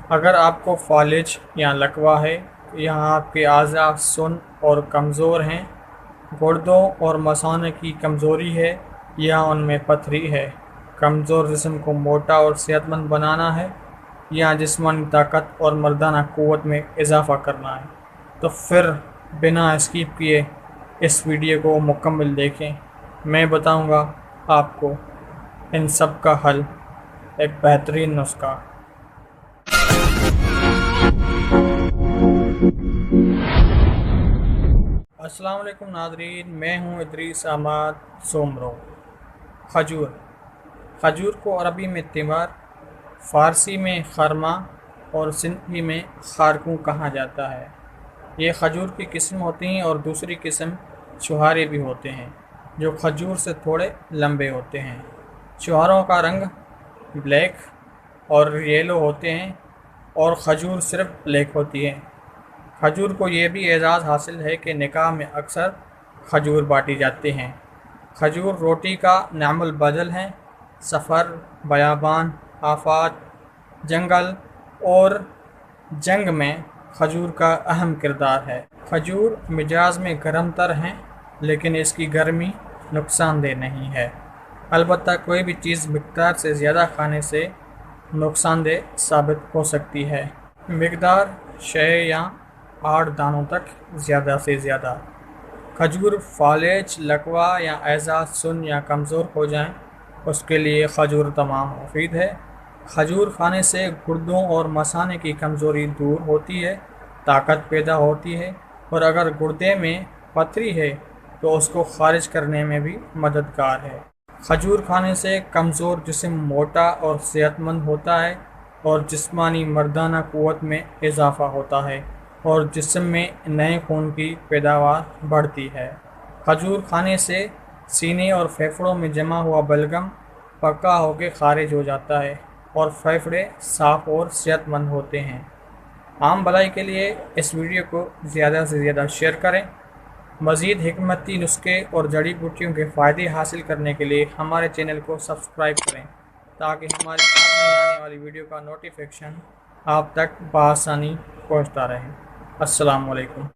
اگر آپ کو فالج یا لکوہ ہے یا آپ کے اعضاء سن اور کمزور ہیں، گردوں اور مثانہ کی کمزوری ہے یا ان میں پتھری ہے، کمزور جسم کو موٹا اور صحت مند بنانا ہے، یا جسمانی طاقت اور مردانہ قوت میں اضافہ کرنا ہے، تو پھر بنا اسکپ کیے اس ویڈیو کو مکمل دیکھیں۔ میں بتاؤں گا آپ کو ان سب کا حل، ایک بہترین نسخہ۔ السلام علیکم ناظرین، میں ہوں ادریس احمد سومرو۔ کھجور کو عربی میں تمر، فارسی میں خرما اور سندھی میں خارکوں کہا جاتا ہے۔ یہ کھجور کی قسم ہوتی ہیں اور دوسری قسم چھہارے بھی ہوتے ہیں جو کھجور سے تھوڑے لمبے ہوتے ہیں۔ چھہاروں کا رنگ بلیک اور یلو ہوتے ہیں اور کھجور صرف بلیک ہوتی ہے۔ کھجور کو یہ بھی اعزاز حاصل ہے کہ نکاح میں اکثر کھجور بانٹی جاتے ہیں۔ کھجور روٹی کا نعم البدل ہیں۔ سفر، بیابان، آفات، جنگل اور جنگ میں کھجور کا اہم کردار ہے۔ کھجور مزاج میں گرم تر ہیں لیکن اس کی گرمی نقصان دہ نہیں ہے۔ البتہ کوئی بھی چیز مقدار سے زیادہ کھانے سے نقصان دہ ثابت ہو سکتی ہے۔ مقدار 6 یا 8 دانوں تک زیادہ سے زیادہ۔ کھجور فالج، لکوہ یا اعضاء سن یا کمزور ہو جائیں اس کے لیے کھجور تمام مفید ہے۔ کھجور کھانے سے گردوں اور مثانے کی کمزوری دور ہوتی ہے، طاقت پیدا ہوتی ہے، اور اگر گردے میں پتھری ہے تو اس کو خارج کرنے میں بھی مددگار ہے۔ کھجور کھانے سے کمزور جسم موٹا اور صحت مند ہوتا ہے اور جسمانی مردانہ قوت میں اضافہ ہوتا ہے اور جسم میں نئے خون کی پیداوار بڑھتی ہے۔ کھجور کھانے سے سینے اور پھیپھڑوں میں جمع ہوا بلغم پکا ہو کے خارج ہو جاتا ہے اور پھیپھڑے صاف اور صحت مند ہوتے ہیں۔ عام بھلائی کے لیے اس ویڈیو کو زیادہ سے زیادہ شیئر کریں۔ مزید حکمتی نسخے اور جڑی بوٹیوں کے فائدے حاصل کرنے کے لیے ہمارے چینل کو سبسکرائب کریں تاکہ ہماری ہر نئی آنے والی ویڈیو کا نوٹیفیکیشن آپ تک بآسانی پہنچتا رہے۔ السلام علیکم۔